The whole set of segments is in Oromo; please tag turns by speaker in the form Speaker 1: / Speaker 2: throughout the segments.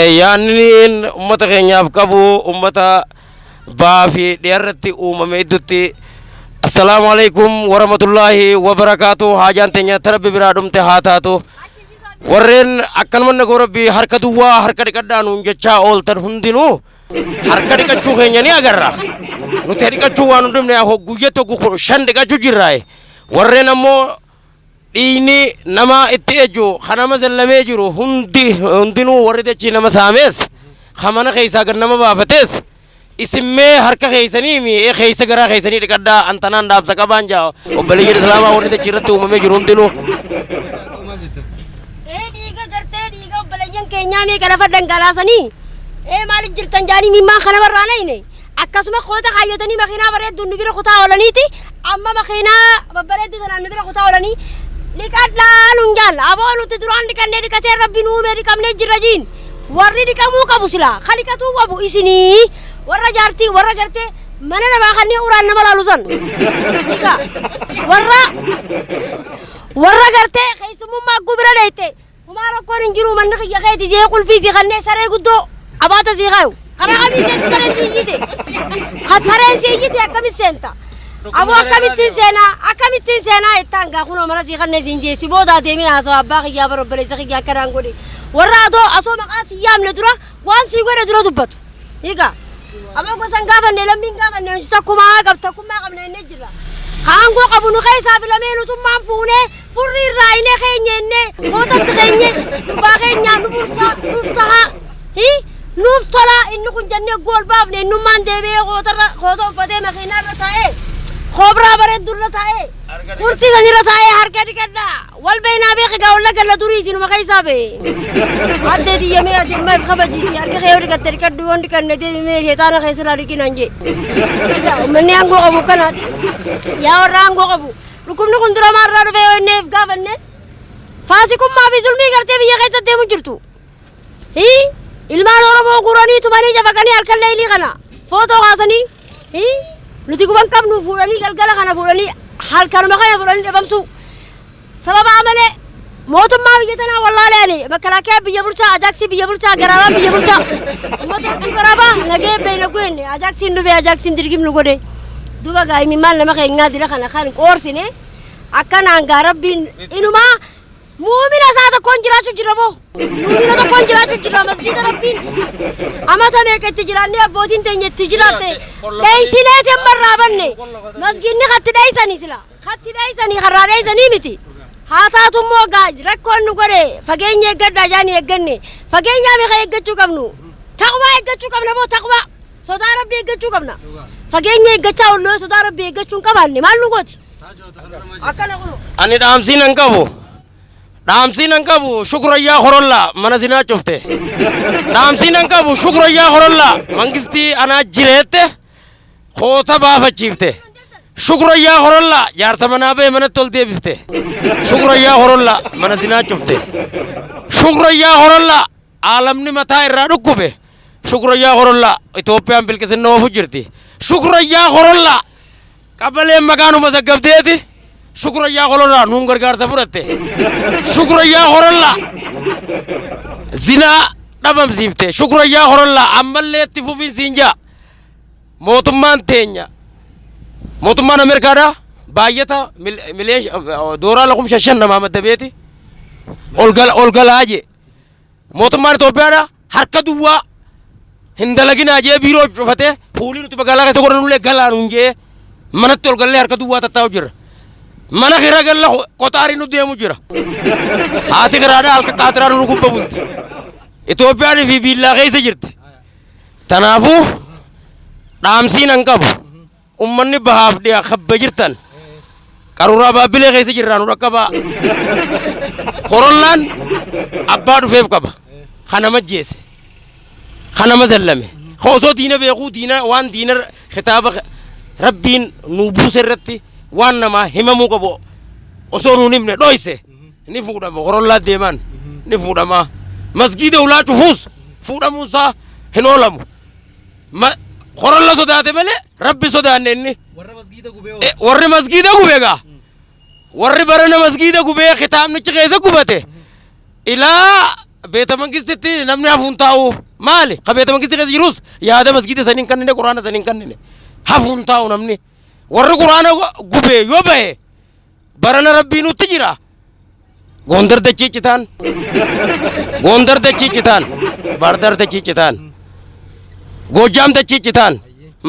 Speaker 1: yaanniin ummata keenyaaf qabu ummata baafi dheerratti uumame iddutti assalaamu alaykum warahmatullaahi wabarakaatu haajaan teenya tarabbi biraa dhumte haa taatu warreen akkanumanna gorabbi harka duwwaa harka dhiqadhaanuun jechaa ooltan hundinuu harka dhiqachuu keenya ni agarra nuti dhiqachuu waan hundumne guyyee tokko 5 dhiqachuu jirraaye warreen ammoo dhiini nama itti ejju kanama zallamee jiru hundinuu warri dachi nama saamees kamana keeysaa gan nama baafatees isimmee harka keeysanii mi keeysa garaa keeysanii dhiqadhaa antanaan dhaabsa qabaan jaa obboleeyyan islaamaa warri dachi irratti uumamee jiru hundinuu
Speaker 2: dhiiga gartee dhiiga obboleeyyan keenyaa meeqa lafa dhangalaasanii maaliif jirtan jaanii mimmaan kana barraanayne akkasuma koota kaayyatanii makiinaa bareedduu nu bira kutaa oolaniiti amma makiinaa babbareedduu sanaan nu bira kutaa oolanii dhiqadhaa nun jaalla aboo nuti duraan dhiqannee dhiqatee rabbi nuumee dhiqamnee jirra jiin warri dhiqamuu qabu silaa ka dhiqatuu qabu isinii warra jaartii warra gartee mana namaa kanneen uraan nama laalu san dhiqa warra gartee keessummaa gubira dheeyte humaa rakkoon hin jiru manni kiyya keeti jee qulfiisii kanneen saree guddoo abaata sii qayu kana kamii seenti sareen sii iyyite ka sareen sii iyyite akkamit seenta abo akkamittiin seenaa ittaan gaa kunoo mana sii kanneen siin jeessi boodaa deemee haasoo abbaa kiyyaa barobboleessa kiyyaa akkanaan godhe warra asoo maqaa sii yaamne dura waan sii godhe dura dubbatu hiika abo gosan gaafanne lammiin gaafanne takkumaa qabna inni jirra kaangoo qabu nu keessaa filamee nutummaan fuunee furri irraa inee keenya innee kootatti keenye durbaa keenyaa nu bulchaa nuuf tahaa nuuf tola inni kun jennee gool baafne innummaan deebi'ee koota uffatee makiinaa irra taa'ee khobra bareeddurra taa'ee kursi sanirra taa'ee harka dhiqadhaa wal beeynaa beekigaa walla galla durii isinuma keessaa bee addee diyyamee ati ammaaf kabajiiti harka kee dhiqatte dhiqadhu waan dhiqanne deebimee sheexaana keessalaa dhiqinan jee ummanni aangoo qabu kanaati yaa warra aangoo qabu dhukkubni kun dura maarraa dhufee onneef gaafanne faasikummaa fi sulmii gartee biyya keessa deemu jirtu ilmaan oromoo guranii tumanii jafaqanii halkan leeylii kana footoo kaasanii nuti guban qabnu fuudhanii galgala kana fuudhanii halkanuma kana fuudhanii dhabamsu sababa amalee mootummaa biyya tanaa wallaaleeni makalaakaa biyya bulchaa ajaaksii biyya bulchaa garaabaa biyya bulchaa ummata garaabaa nagee beeyna guenne ajaaksiin dhufe ajaaksiin dirgimnu godhe duba gaa'imii maal nama keenyaa dira kana kan qoorsine akkanaan gaa rabbiin inumaa muumina isaa tokkoon jiraachuu jira moo muumina tokkoon jiraachuu jira masjiida rabbiin amata meeqa itti jiraannee abbootiin teenya itti jiraatte dheeysinee semmarraa banne masgiidni katti dheeysanii sila katti dheeysanii karraa dheeysanii miti haa taatummoo gaa rakkoon nu godhe fageenya eeggadhaa jaanii eegganne fageenyaa meeqa eeggachuu qabnu taqwaa eeggachuu qabna moo taqwaa sodaa rabbii eeggachuu qabna fageenya eeggachaa olloo sodaa rabbii eeggachuu hin qabaanne maal nu gooti akkana kunu
Speaker 1: ani dhaamsiin an qabu shukurayyaa horolla mana zinaa cufte dhaamsiin qabu shukurayyaa horolla mangistii anaa jireette koota baafachiifte shukurayyaa horolla jaarsa manaa bee manatti ol deebifte shukurayyaa horolla mana zinaa cufte shukurayyaa horolla aalamni mataa irraa dhukkube shukurayyaa horolla Itoophiyaan bilqisinna oofu jirti shukurayyaa horolla qabaleen maqaanuma zaggabdeeti shukurayyaa horolla nuun gargaarsa fudhatte shukurayyaa horolla zinaa dhabamsiifte shukurayyaa horolla ammallee itti fufiinsiin jaa mootummaan teenya mootummaan Ameerikaadhaa baay'ata dooraa 5,000 namaa maddabeeti ol galaa jee mootummaan Itoophiyaadhaa harka duwwaa hin dalaginaa jee biiroo cufatee fuulii nuti magaalaa keessa godhanullee galaa nuun jee manatti ol gallee harka duwwaa tattaa'u jirra mana kira galla qotaari nu deemu jira haati kiraadhaa halka qaatiraa nu gubba bulti Itoophiyaan fi biillaa keessa jirti tanaafuu dhaamsiin an qabu ummanni bahaaf dhiyaa kabba jirtan qaruuraa baabbilee keessa jirraa nu dhaqqabaa horollaan abbaa dhufeef qaba kanama jeese kanama zallame osoo diina beekuu waan diina kitaaba rabbiin nu buuse irratti waan namaa himamuu qabu osoo nuun himne dhoyse ni fuudhama horollaa deemaan ni fuudhama masgiida ulaa cufuus fuudhamuusaa hin oolamu horolla sodaate malee rabbi sodaanne inni warri masgiida gube gaa warri barana masgiida gubee kitaabnichi keessa gubate ilaa بيت منقستي نمني هفونتاو مالي خبيت منقستي كذا جروس يا هذا مسجد سنين كنني قرآن سنين كنني هفونتاو نمني ور قرآن قبي يوبه برنا ربي نتجرا غوندر دچيچتان غوندر دچيچتان باردر دچيچتان गोजाम दच्ची चितान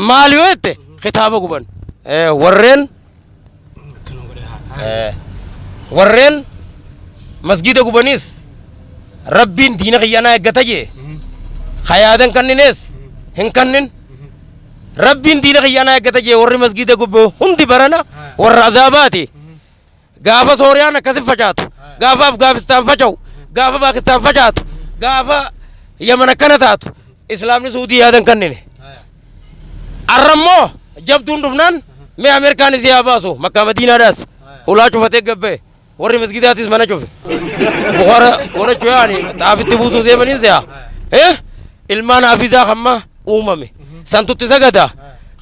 Speaker 1: मालियो ते खिताबा गुबन वर्रेन मस्जिद गुबनिस रब्बिन दीन खियाना गतजे खयादन कन्निनेस हिंकन्निन रब्बिन दीन खियाना गतजे वर्रे मस्जिद गुबो हुंदी बरना वर अजाबाती गाफा सोरियाना कसिफ फजात गाफा अफगानिस्तान फजाओ गाफा पाकिस्तान फजात गाफा यमन कनतात इस्लाम ने सऊदी यादन करने ने अर्रमो जब तुम रुफनान मैं अमेरिका ने ज़ियाबासो मक्का मदीना दस उला चुफते गब्बे वरी मस्जिदात इस मना चुफे बुखारा वरा चुयानी ताबित बुसो ज़े बनी ज़िया इल्मान हाफिज़ा खम्मा उम्मा में संतुत ज़गदा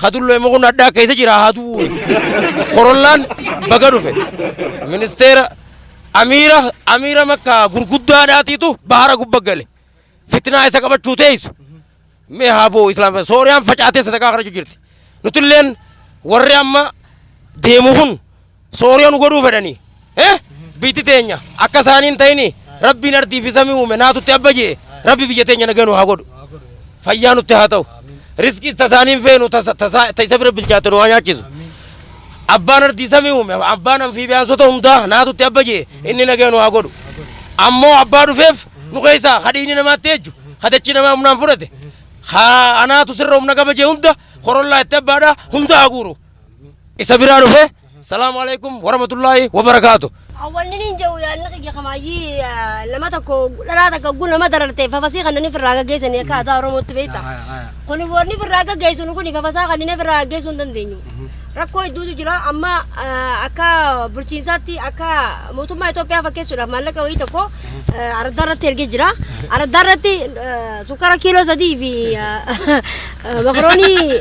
Speaker 1: खदुल्लो एमोगो नड्डा कैसे जिरा हाथू खोरलान बगड़ू पे मिनिस्टर अमीरा मक्का गुरगुद्दा डाती तो बाहर गुब्बगले फितना ऐसा कब चूते इस मैं हाँ वो इस्लाम सोरियाम फचाते सदका कर चुकी नुतुल्लेन वर्रे अम्मा देमुहुन सोरियान उगड़ू फटनी बीती तेन्या अक्कासानीन तैनी रब्बी नर्दी फिसमी उमे ना तुते अब्बजे रब्बी भी तेन्या नगनु हागोड फय्यानु तेहातो रिस्की तसानीन फेनु तैसबर बिलचाते नो आया चीज़ अब्बा नर्दी समी उमे अब्बा नम फी ब्यासो तो उम्दा ना तुते अब्बजे इन्ने नगनु हागोड अम्मो अब्बा रुफेफ नुकैसा खडीनी नमा तेजु खदच्ची नमा उमनाम फुरते खा अना तुसर्रो उमना कबजे हुंदा खोरल्ला इत्तेबाड़ा हुंदा आगुरु इसा बिरा रुफे सलाम अलैकुम वरहमतुल्लाहि वबरकातु
Speaker 2: أول نين جو يا نخي خماجي لما تكو لا تكو لما دررتي ففسيخ أنني في الراجع جيس إني كذا رموت بيتا كوني ورني في الراجع جيس ونكوني ففساخ أنني في الراجع جيس وندندينيو ركوا يدوسو جرا أما أكا برشينساتي أكا موتوما إثيوبيا فكيس ولا مالك وين تكو أردارة ترجع جرا أردارة سكر كيلو سدي في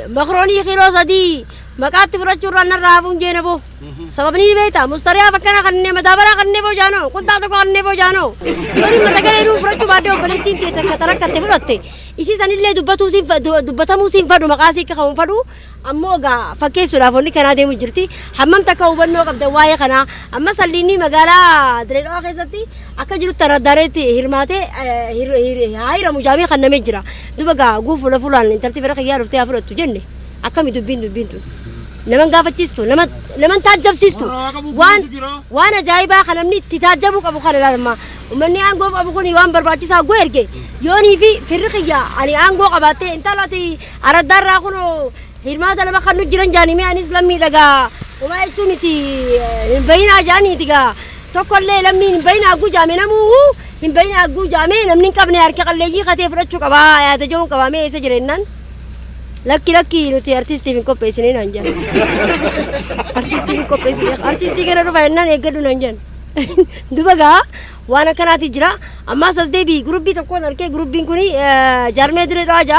Speaker 2: مكروني كيلو سدي مكاتب رجوران الرافون جينبو سبب نيل بيتا مستريا فكنا خنّي مدابرة خنّي بو جانو كنت أتوقع خنّي بو جانو سوري متكلم إنه فرجوا بعده بلتين تتكترك كتفلته إيشي سنين اللي دبته موسين فدو مقاسي كخون فدو أموجا فكيس رافوني كنا ديمو جرتي حمام تكوبنو قبل واي خنا أما سليني مقالا دريل آخذتي أكجرو تردارتي هرماتي هاي رمجامي خنّي مجرا دوبا قو فلان أنت تفرق يا رفتي أفرط تجني أكمل دبين نمان قافتشتو نمان تاجبسيستو وانا جايبا خلمني تتاجبو ابو خالد لما ومني انغو ابو كوني وان برباچي سا غويرجي يوني في فرقيا علي انغو قباتي انت لاتي اردار راخنو هيرما لما خنو جيران جاني مي ان اسلامي دغا وما يتوميتي بينا جاني تيغا توكل لمي بينا اغو جامي نمو بينا اغو جامي نمني قبني اركي قليجي خاتي فرچو قبا يا تجون قبا مي سجرنن لكي نوتي أرتيستي من كوبيسني نانجان أرتيستي من كوبيسني أرتيستي كنا رفعنا نيجدو نانجان دوبا وانا كنا تجرا أما سأزدي بي جروبي تكون أركي جروبي كوني جارمي دري راجا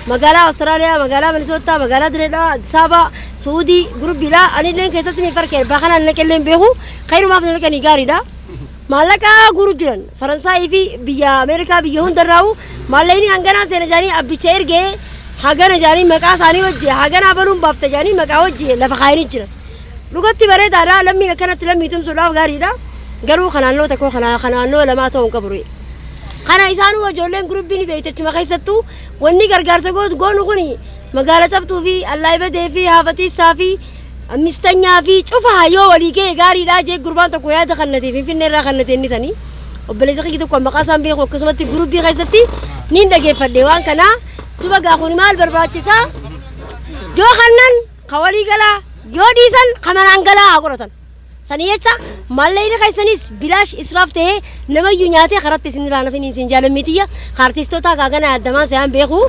Speaker 2: مقالة أستراليا مقالة مينيسوتا مقالة دري سابا سعودي جروبي لا أنا لين كيساتني فرق بخنا نكلم بيهو خير ما فينا كني جاري دا مالكا جروب جران فرنسا في بيا أمريكا بيهون دراو ماليني أنغنا سيرجاني أبي شير جه هاجنا جاني مكان ساني وجه هاجنا بروم بافت جاني مكان وجه لفخايني جرا لقطتي بريد على لمي كانت لمي تم سلاف غاريدا قالوا خنانو تكون خنانو لما توم كبري خنا إنسانو وجولين جروب بيني بيتش ما خيستو وني غرغر سقود قونو خني مقالة سبتو في الله يبدأ في هافتي سافي مستنيا في شوفها يو وليكي غاريدا جي جروبان تكو يا دخلنتي في النيرة خلنتي النساني وبلزقي كده كم مقاسم بيخو قسمتي جروب بي خيستي نين دقي فديوان كنا دوبا غاخوني مال برباچسا جو خنن خوالي غلا يو ديسن خمن انغلا اغورتن سنيچا مالين خيسنيس بلاش اسراف ته نما يونياتي خرات سندرانا فيني سنجالميتيا خارتيستو تا غاغنا ادما سيان بيخو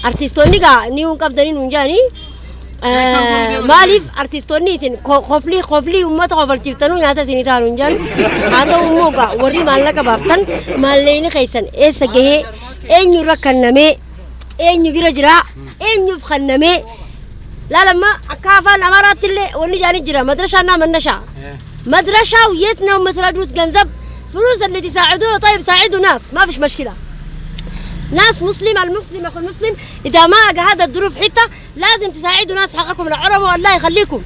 Speaker 2: ارتيستوني غا نيون قبدني نونجاني ماليف ارتيستوني سن خوفلي امه خوفلتيفتنو ياتا سينيتا نونجان هاتو موغا وري مالك بافتن مالين خيسن اسغه اينو ركنمي إني بيرجرا إني بخنمي لا لما أكافا الأمارات اللي وني جاني جرا مدرسة نا من نشا مدرسة ويتنا ومسرادوت جنزب فلوس اللي تساعدوها طيب ساعدوا ناس ما فيش مشكلة ناس مسلم المسلم أخو المسلم إذا ما أجا هذا الظروف حتة لازم تساعدوا ناس حقكم العرب والله يخليكم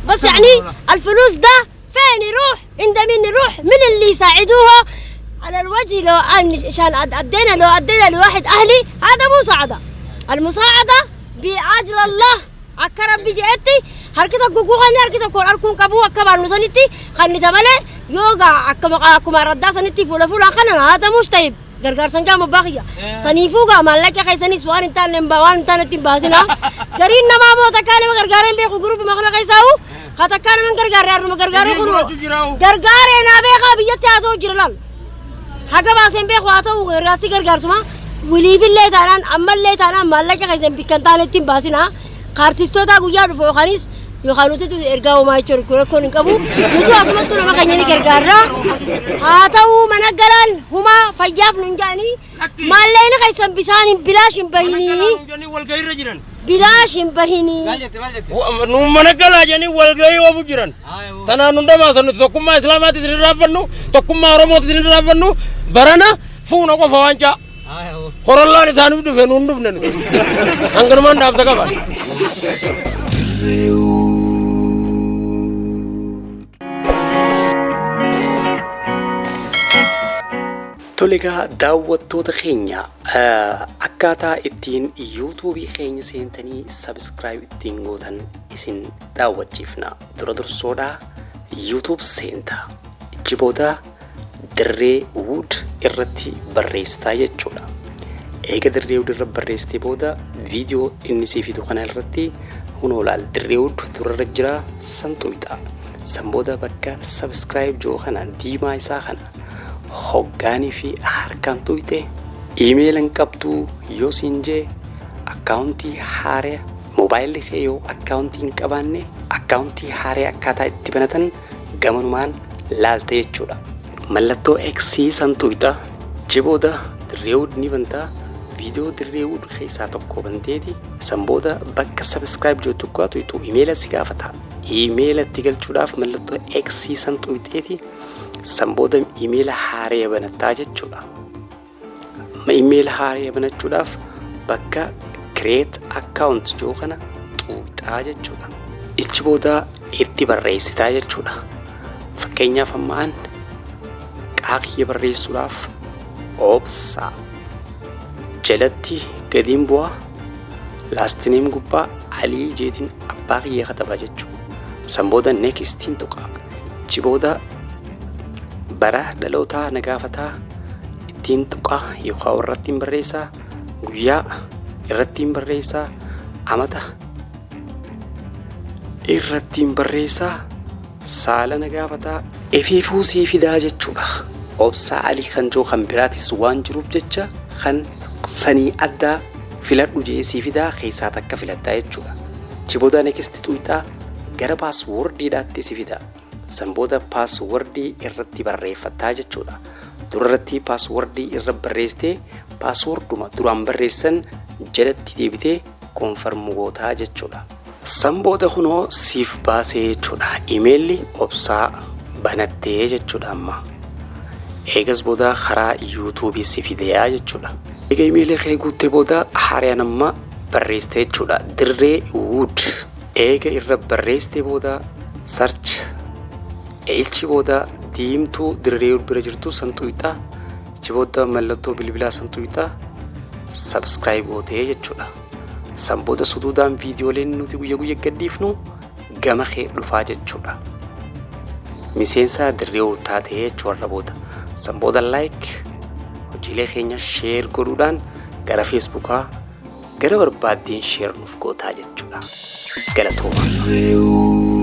Speaker 2: بس يعني الفلوس ده فين يروح عند مين يروح من اللي يساعدوها على الوجه لو عشان أدينا لواحد أهلي هذا مساعدة المساعدة بأجر الله أكرم بجئتي harkita guguhani harkita kor arkun kabu akaba nusaniti khani tabale yoga akama radda saniti fula khana hada mustayib gargar sanja mabaqiya sanifuga malaka khaysani suwan intan lembawan tanati basina garin nama mo takale gargaren be group makhna khaysaw khatakale man gargare arno gargare khuru gargare na be khabiyati aso jirlal haga basen be khwata rasi gargar suma wili fille tanan amal le tanan malaka khaysan bikantanati basina artistoota guyyaa dhufu yookaanis yookaanutitu ergaa uumaa jechuudha rakkoon hin qabu nuti asumattu nama keenya ni gargaarra haa ta'uu mana galaan humaa fayyaaf nun jaanii maalleen keessan bisaan bilaash hin bahinii bilaash hin bahinii
Speaker 1: nu mana galaa jedhanii walgahii oofu jiran tanaan hunda maasannu tokkummaa islaamaatti isin raaffannu tokkummaa oromootti isin raaffannu barana fuuna qofa waancaa Korollaan isaaniif dhufe nuun dhufne nuti hanganumaan dhaabsa qaban.
Speaker 3: Tolegaa daawwattoota keenya akkaataa ittiin yuutuubii keenya seentanii sabskiraayib ittiin gootan isin daawwachiifna dura dursoodhaa yuutuub seentaa ichi booda dirree wood irratti barreessitaa jechuudha. Eega dirree wood irra barreessitee booda viidiyoo inni siif fidu kana irratti hunoo laal dirree wood durarra jira santuuta. San booda bakka subscribe joo kana diimaa isaa kana hoggaanii fi harkaan tuute iimeelan qabdu yoo siin jee akkaawuntii haaraa moobaayilii kee yoo akkaawuntii hin qabaanne akkaawuntii haaraa akkaataa itti banatan gamanumaan laalta jechuudha. Mallattoo X santuuta jibooda dirree wood ni bantaa viidiyoo dirree wood keessaa tokko banteeti san booda bakka subscribe joo tokko tuutu iimeela si gaafata iimeela itti galchuudhaaf mallattoo X santuuteeti san booda iimeela haaraa banataa jechuudha. Iimeela haaraa banachuudhaaf bakka create account joo kana tuutaa jechuudha. Ichi booda itti barreessitaa jechuudha. Fakkeenyaaf ammaan qaaqiyya barreessuudhaaf obsa jalatti gadiin bu'aa laastineem gubbaa alii jeetiin abbaa kiyya katabaa jechuudha. San booda neextiin tuqaa ichi booda bara dhalootaa nagaafataa ittiin tuqaa yookaan irrattiin barreessaa guyyaa irrattiin barreessaa amata irrattiin barreessaa saala nagaafataa efiifuu sii fidaa jechuudha. Obsaa alii kan joo kan biraatis waan jiruuf jecha kan sanii addaa filadhu jee sii fidaa keessaa takka filaddaa jechuudha. Jibooda neextii tuutaa gara paaswordiidhaatti sii fidaa. San booda paaswordii irratti barreeffataa jechuudha. Durarratti paaswordii irra barreessitee paasworduma duraan barreessan jalatti deebitee koonfarmu gootaa jechuudha. San booda kunoo siif baasee jechuudha. Iimeelli obsaa banattee jechuudha amma. Eegas booda karaa yuutuubii si fideeyaa jechuudha. Eega iimeelii kee guuttee booda haaraan amma barreessitee jechuudha. Dirree wood eega irra barreessitee booda search ilchi booda diimtuu dirree wood bira jirtu santuuta ichi booda mallattoo bilbilaa santuuta subscribe gootee jechuudha. San booda suduudhaan viidiyooleen nuti guyyaa gadhiifnu gama kee dhufaa jechuudha. Miseensa dirree wood taatee jechuudha booda. San booda like hojiilee keenya share godhuudhaan gara Facebookaa gara barbaaddeen share nuuf gootaa jechuudha. Galatooma.